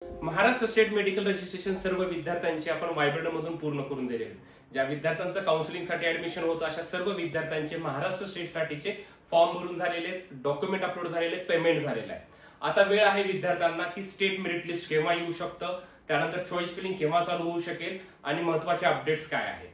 Maharashtra state medical registration सर्व विद्यार्थ्यांची आपण व्हायब्रंट मधून पूर्ण करून दिले आहेत। ज्या विद्यार्थ्यांचं काउन्सिलिंग साठी ऍडमिशन होतं अशा सर्व विद्यार्थ्यांचे महाराष्ट्र स्टेट साठीचे फॉर्म भरून झालेले आहेत, डॉक्युमेंट अपलोड झालेले, पेमेंट झालेलं आहे। आता वेळ आहे विद्यार्थ्यांना की स्टेट मेरिट लिस्ट केव्हा येऊ शकतं, त्यानंतर चॉईस फिलिंग केव्हा चालू होऊ शकेल आणि महत्त्वाचे अपडेट्स काय आहेत।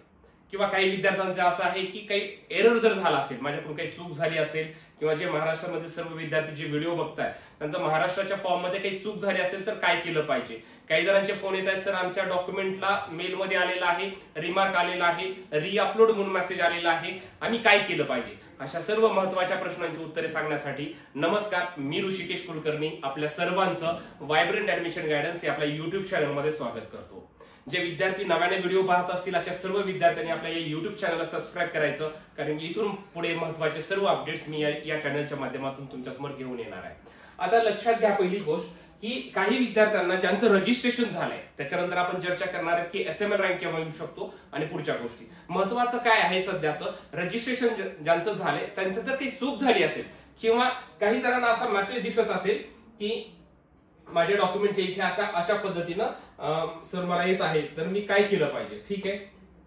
किंवा काही विद्यार्थ्यांचे असं आहे की काही एरर जर झाला असेल, माझ्याकडून काही चूक झाली असेल किंवा जे महाराष्ट्रामध्ये सर्व विद्यार्थी जे व्हिडिओ बघतायत त्यांचा महाराष्ट्राच्या फॉर्म मध्ये काही चूक झाली असेल तर काय केलं पाहिजे। काही जणांचे फोन येत आहेत, सर आमच्या डॉक्युमेंटला मेलमध्ये आलेला आहे, रिमार्क आलेला आहे, रीअपलोड म्हणून मेसेज आलेला आहे, आम्ही काय केलं पाहिजे। अशा सर्व महत्त्वाच्या प्रश्नांची उत्तरे सांगण्यासाठी नमस्कार, मी ऋषिकेश कुलकर्णी आपल्या सर्वांचं व्हायब्रंट ऍडमिशन गायडन्स या आपल्या युट्यूब चॅनलमध्ये स्वागत करतो। जे विद्यार्थी नव्याने व्हिडिओ पाहत असतील अशा सर्व विद्यार्थ्यांनी आपल्या या युट्यूब चॅनलला सबस्क्राईब करायचं, कारण की इथून पुढे महत्त्वाचे सर्व अपडेट्स मी या चॅनलच्या माध्यमातून तुमच्यासमोर घेऊन येणार आहे। आता लक्षात घ्या पहिली गोष्ट की काही विद्यार्थ्यांना ज्यांचं रजिस्ट्रेशन झालंय त्याच्यानंतर आपण चर्चा करणार आहे की एसएमएल रँक केव्हा येऊ शकतो आणि पुढच्या गोष्टी। महत्त्वाचं काय आहे, सध्याचं रजिस्ट्रेशन ज्यांचं झालंय त्यांचं जर काही चूक झाली असेल किंवा काही जणांना असा मेसेज दिसत असेल की माझ्या डॉक्युमेंटच्या इथे अशा पद्धतीनं सर मला येत आहे, तर मी काय केलं पाहिजे। ठीक आहे,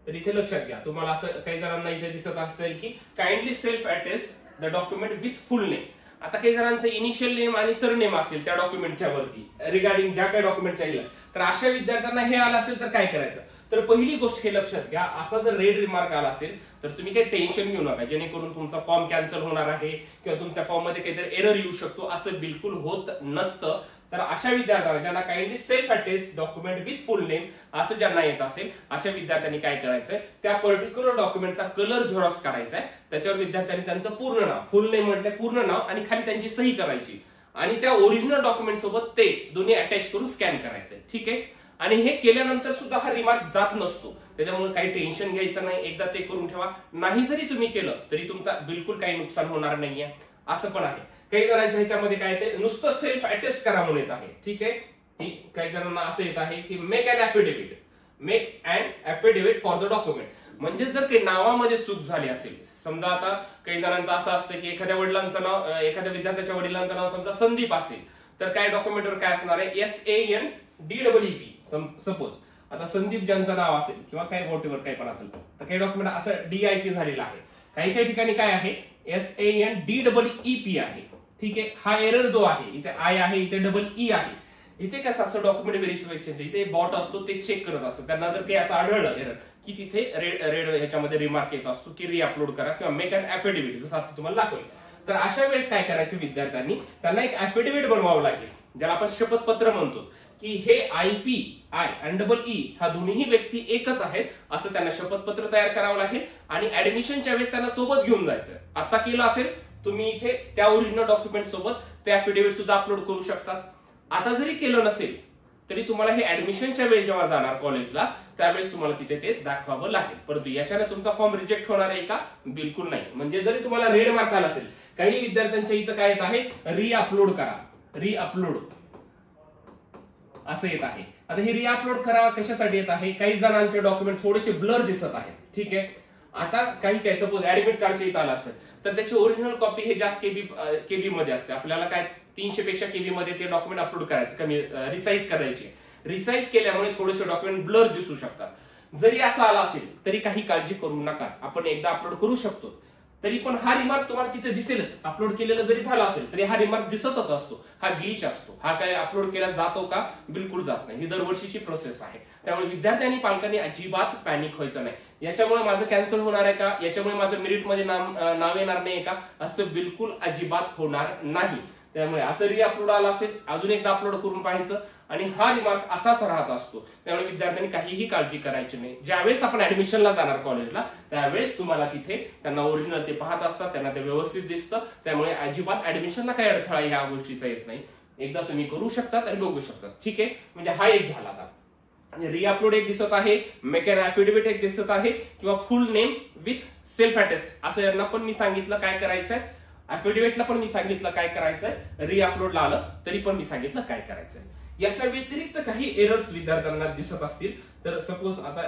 तर इथे लक्षात घ्या, तुम्हाला असं काही जणांना इथे दिसत असेल की kindly self attest the document with full name. आता काही जणांचं इनिशियल नेम आणि सरनेम असेल त्या डॉक्युमेंटच्या वरती रिगार्डिंग ज्या काही डॉक्युमेंट चालेल, तर अशा विद्यार्थ्यांना हे आलं असेल तर काय करायचं। तर पहिली गोष्ट हे लक्षात घ्या, असा जर रेड रिमार्क आला असेल तर तुम्ही काही टेन्शन घेऊ नका, जेणेकरून तुमचा फॉर्म कॅन्सल होणार आहे किंवा तुमच्या फॉर्म मध्ये काहीतरी एरर येऊ शकतो, असं बिलकुल होत नसतं। तर अशा विद्यार्थ्यांना ज्यांना kindly self attest document with full name असं ज्यांना येत असेल अशा विद्यार्थ्यांनी काय करायचंय, त्या पर्टिक्युलर डॉक्युमेंटचा कलर झेरॉक्स काढायचा आहे, त्याच्यावर विद्यार्थ्यांनी त्यांचं पूर्ण नाव, फुल नेम म्हटलं पूर्ण नाव आणि खाली त्यांची सही करायची आणि त्या ओरिजिनल डॉक्युमेंट सोबत ते दोन्ही अटॅच करून स्कॅन करायचंय। ठीक आहे, आणि हे केल्यानंतर सुद्धा हा रिमार्क जात नसतो, त्याच्यामुळे काही टेन्शन घ्यायचं नाही, एकदा ते करून ठेवा। नाही जरी तुम्ही केलं तरी तुमचा बिलकुल काही नुकसान होणार नाहीये, असं पण आहे। काही जणांच्या ह्याच्यामध्ये काय येते, नुसतं सेल्फ अटेस्ट करा म्हणून येत आहे। ठीक आहे, काही जणांना असं येत आहे की make an affidavit for the document, म्हणजे जर काही नावामध्ये चूक झाली असेल, समजा आता काही जणांचं असं असतं की एखाद्या वडिलांचं नाव, एखाद्या विद्यार्थ्याच्या वडिलांचं नाव समजा संदीप असेल, तर काय डॉक्युमेंटवर काय असणार आहे, SANDEEP सपोज। आता संदीप ज्यांचं नाव असेल किंवा काही व्हॉटएव्हर काही पण असेल, तर काही डॉक्युमेंट असं DIP झालेला आहे, काही ठिकाणी काय आहे SANDEEP आहे। ठीक आहे, हा एरर जो आहे, इथे आय आहे, इथे EE आहे, इथे कसं असतं डॉक्युमेंट व्हेरिफिकेशनचे इथे बॉट असतो, ते चेक करत असतं, त्यांना जर काही असं आढळलं एरर की तिथे रेड ह्याच्यामध्ये रिमार्क येत असतो की रिअपलोड करा किंवा मेक अन ऍफिडेव्हिट, जसं आता तुम्हाला दाखवेल। तर अशा वेळेस काय करायचं, विद्यार्थ्यांनी त्यांना एक ऍफिडेव्हिट बनवावं लागेल, ज्याला आपण शपथपत्र म्हणतो, की हे IP आणि EE हा दोन्ही व्यक्ती एकच आहेत असं त्यांना शपथपत्र तयार करावं लागेल आणि ऍडमिशनच्या वेळेस त्यांना सोबत घेऊन जायचं। आता केलं असेल तुम्ही इथे त्या ओरिजिनल डॉक्युमेंट सोबत ते ऍफिडेव्हिट सुद्धा अपलोड करू शकता। आता जरी केलं नसेल तरी तुम्हाला हे ऍडमिशनच्या वेळेस जेव्हा जाणार कॉलेजला त्यावेळेस तुम्हाला तिथे ते दाखवावं लागेल। परंतु याच्याने तुमचा फॉर्म रिजेक्ट होणार आहे का, बिलकुल नाही। म्हणजे जरी तुम्हाला रेड मार्क आला असेल, काही विद्यार्थ्यांच्या इथं काय येत आहे, रिअपलोड करा, रिअपलोड असं येत आहे। आता हे रिअपलोड करा कशासाठी येत आहे, काही जणांचे डॉक्युमेंट थोडेसे ब्लर दिसत आहेत। ठीक आहे, आता काही सपोज ऍडमिट कार्डच्या इथं आलं असेल तर त्याची ओरिजिनल कॉपी हे जास्त केबी मध्ये असते, आपल्याला काय 300 पेक्षा केबी मध्ये ते डॉक्युमेंट अपलोड करायचं, कमी रिसाइज करायचे। रिसाइज केल्यामुळे थोडेसे डॉक्युमेंट ब्लर दिसू शकतात। जरी असं आला असेल तरी काही काळजी करू नका, आपण एकदा अपलोड करू शकतो। तरी पण हा रिमार्क तुम्हाला तिथे दिसेलच, अपलोड केलेलं जरी झालं असेल तरी हा रिमार्क दिसतच असतो, हा ग्लिच असतो। हा काय अपलोड केला जातो का, बिलकुल जात नाही, ही दरवर्षीची प्रोसेस आहे। त्यामुळे विद्यार्थ्यांनी पालकांनी अजिबात पॅनिक व्हायचं नाही, याच्यामुळे माझं कॅन्सल होणार आहे का, याच्यामुळे माझं मेरिट मध्ये नाव येणार नाही का, असं बिलकुल अजिबात होणार नाही। त्यामुळे असं रिअपलोड आला असेल अजून एकदा अपलोड करून पाहायचं आणि हा रिमार्क असाच राहत असतो। त्यामुळे विद्यार्थ्यांनी काहीही काळजी करायची नाही। ज्यावेळेस आपण ऍडमिशनला जाणार कॉलेजला त्यावेळेस तुम्हाला तिथे त्यांना ओरिजिनल ते पाहत असतात, त्यांना ते व्यवस्थित दिसतं, त्यामुळे अजिबात ऍडमिशनला काही अडथळा या गोष्टीचा येत नाही। एकदा तुम्ही करू शकतात आणि बघू शकतात। ठीक आहे, म्हणजे हा एक झाला आता, आणि रिअपलोड एक दिसत आहे, मेक अन ऍफिडेव्हिट एक दिसत आहे, किंवा फुल नेम विथ सेल्फ अटेस्ट असं यांना पण मी सांगितलं काय करायचंय, ऍफिडेव्हिटला पण मी सांगितलं काय करायचंय, रिअपलोडला आलं तरी पण मी सांगितलं काय करायचंय। याच्या व्यतिरिक्त काही एरर्स विद्यार्थ्यांना दिसत असतील तर सपोज आता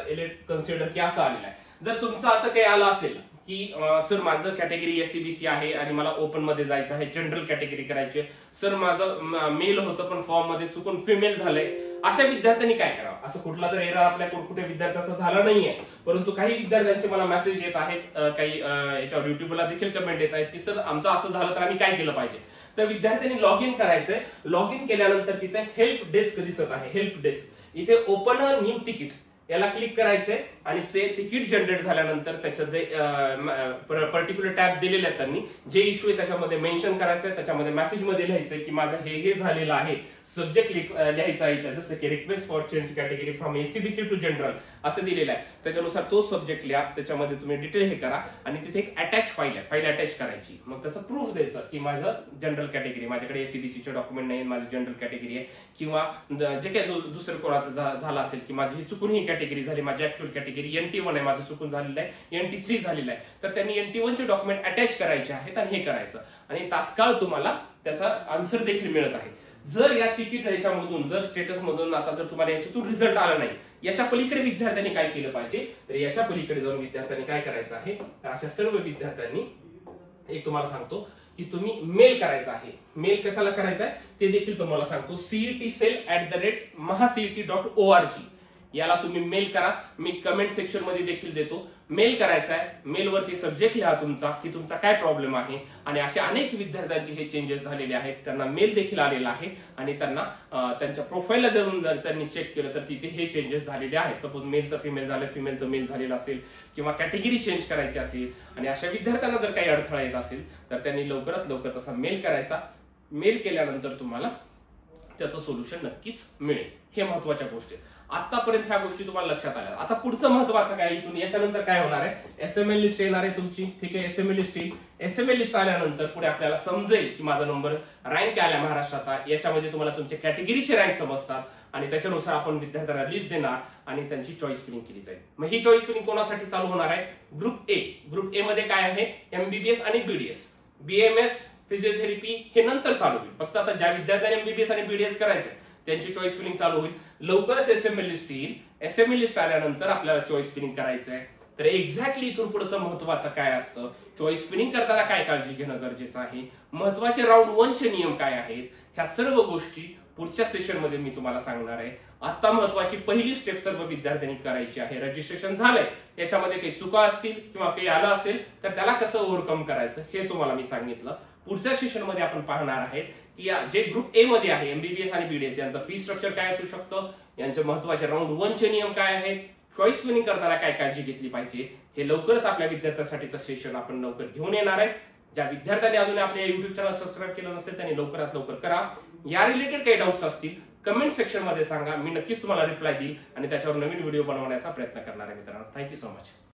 कन्सिडर की असं आलेलं आहे, जर तुमचं असं काही आलं असेल की सर माझं कॅटेगरी एससीबीसी आहे आणि मला ओपन मध्ये जायचं आहे, जनरल कॅटेगरी करायची, सर माझं मेल होतं पण फॉर्म मध्ये चुकून फिमेल झालंय, अशा विद्यार्थ्यांनी काय करावं? असं कुठला तर एरर आपल्या कुठे विद्यार्थ्याचा झाला नाहीये, परंतु काही विद्यार्थ्यांचे मला मेसेज येत आहेत, काही याच्यावर युट्यूबला देखील कमेंट येत आहेत की सर आमचं असं झालं तर आम्ही काय केलं पाहिजे. तर विद्यार्थ्यांनी लॉग इन करायचंय. लॉग इन केल्यानंतर तिथे हेल्प डेस्क दिसत आहे, हेल्प डेस्क, इथे ओपन अ न्यू तिकीट याला क्लिक करायचंय आणि ते तिकीट जनरेट झाल्यानंतर त्याचं जे पर्टिक्युलर टॅब दिलेले आहेत त्यांनी, जे इश्यू आहे त्याच्यामध्ये मेन्शन करायचंय, त्याच्यामध्ये मेसेज मध्ये लिहायचंय की माझं हे झालेलं आहे, सब्जेक्ट लिहायचा आहे, जसं की request for change category from SEBC to general असं दिलेलं आहे, त्याच्यानुसार तो सब्जेक्ट लिहा, त्याच्यामध्ये तुम्ही डिटेल हे करा आणि तिथे एक अटॅच फाईल आहे, फाईल अटॅच करायची, मग त्याचं प्रूफ द्यायचं की माझं जनरल कॅटेगरी, माझ्याकडे एसीबीसीचे डॉक्युमेंट नाही, माझी जनरल कॅटेगरी आहे, किंवा जे काही दुसरं कोणाचं झालं असेल की माझी चुकून ही कॅटेगरी झाली, माझी ऍक्च्युअल कॅटेगरी NT1 आहे, माझं चुकून झालेलं आहे NT3 झालेलं आहे, तर त्यांनी NT1 चे डॉक्युमेंट अटॅच करायचे आहेत आणि हे करायचं आणि तात्काळ तुम्हाला त्याचा आन्सर देखील मिळत आहे. जर या तिकीट याच्यामधून, जर स्टेटस मधून आता जर तुम्हाला याच्यातून रिझल्ट आला नाही, याच्या पलीकडे विद्यार्थ्यांनी काय केलं पाहिजे, तर याच्या पलीकडे जाऊन विद्यार्थ्यांनी काय करायचं आहे, तर अशा सर्व विद्यार्थ्यांनी एक तुम्हाला सांगतो की तुम्ही मेल करायचा आहे. मेल कशाला करायचा आहे ते देखील तुम्हाला सांगतो, CETcell@mahacet.org याला तुम्ही मेल करा. मी कमेंट सेक्शन मध्ये देखील देतो. मेल करायचा आहे, मेलवरती सब्जेक्ट लिहा तुमचा की तुमचा काय प्रॉब्लेम आहे, आणि अशा अनेक विद्यार्थ्यांचे हे चेंजेस झालेले आहेत, त्यांना मेल देखील आलेला आहे आणि त्यांना त्यांच्या प्रोफाईलला जाऊन जर त्यांनी चेक केलं तर तिथे हे चेंजेस झालेले आहेत. सपोज मेलचं फिमेल झालं, फिमेलचं मेल झालेलं असेल किंवा कॅटेगरी चेंज करायची असेल, आणि अशा विद्यार्थ्यांना जर काही अडथळा येत असेल तर त्यांनी लवकरात लवकर तसा मेल करायचा. मेल केल्यानंतर तुम्हाला त्याचं सोल्युशन नक्कीच मिळेल. हे महत्वाच्या गोष्टी. आतापर्यंत ह्या गोष्टी तुम्हाला लक्षात आल्या. आता पुढचं महत्वाचं काय, इथून याच्यानंतर काय होणार आहे, SML लिस्ट येणार आहे तुमची, ठीक आहे, SML लिस्ट येईल. SML लिस्ट आल्यानंतर पुढे आपल्याला समजेल की माझा नंबर रँक आला महाराष्ट्राचा, याच्यामध्ये तुम्हाला तुमच्या कॅटेगरीचे रँक समजतात आणि त्याच्यानुसार आपण विद्यार्थ्यांना लिस्ट देणार आणि त्यांची चॉईस फिलिंग केली जाईल. मग ही चॉईस फिलिंग कोणासाठी चालू होणार आहे, ग्रुप ए. ग्रुप ए मध्ये काय आहे, MBBS आणि BDS, BMS फिजिओथेरपी हे नंतर चालू होईल. फक्त आता ज्या विद्यार्थ्यांनी MBBS आणि BDS करायचे त्यांची चॉईस फिलिंग चालू होईल. लवकरच SML लिस्ट येईल. SML लिस्ट आल्यानंतर आपल्याला चॉईस फिलिंग करायचं आहे. तर एक्झॅक्टली इथून पुढचं महत्वाचं काय असतं, चॉईस फिलिंग करताना काय काळजी घेणं गरजेचं आहे, महत्वाचे राऊंड 1 चे नियम काय आहेत, ह्या सर्व गोष्टी पुढच्या सेशन मध्ये मी तुम्हाला सांगणार आहे. आता महत्वाची पहिली स्टेप सर्व विद्यार्थ्यांनी करायची आहे. रजिस्ट्रेशन झालंय, याच्यामध्ये काही चुका असतील किंवा काही आलं असेल तर त्याला कसं ओव्हरकम करायचं हे तुम्हाला मी सांगितलं. पुढच्या सेशन मध्ये आपण पाहणार आहे की जे ग्रुप ए मध्ये आहे MBBS आणि BDS यांचं फी स्ट्रक्चर काय असू शकतं, यांचे महत्वाचे राऊंड 1 चे नियम काय आहेत, चॉईस फिलिंग करताना काय काळजी घेतली पाहिजे, हे लवकरच आपल्या विद्यार्थ्यांसाठीचं सेशन आपण लवकर घेऊन येणार आहे. ज्या विद्यार्थ्यांनी अजून आपल्या युट्यूब चॅनल सबस्क्राईब केलं नसेल त्यांनी लवकरात लवकर करा. या रिलेटेड काही डाऊट्स असतील कमेंट सेक्शन मध्ये सांगा, मी नक्कीच तुम्हाला रिप्लाय देईल आणि त्याच्यावर नवीन व्हिडिओ बनवण्याचा प्रयत्न करणार आहे मित्रांनो. Thank you so much.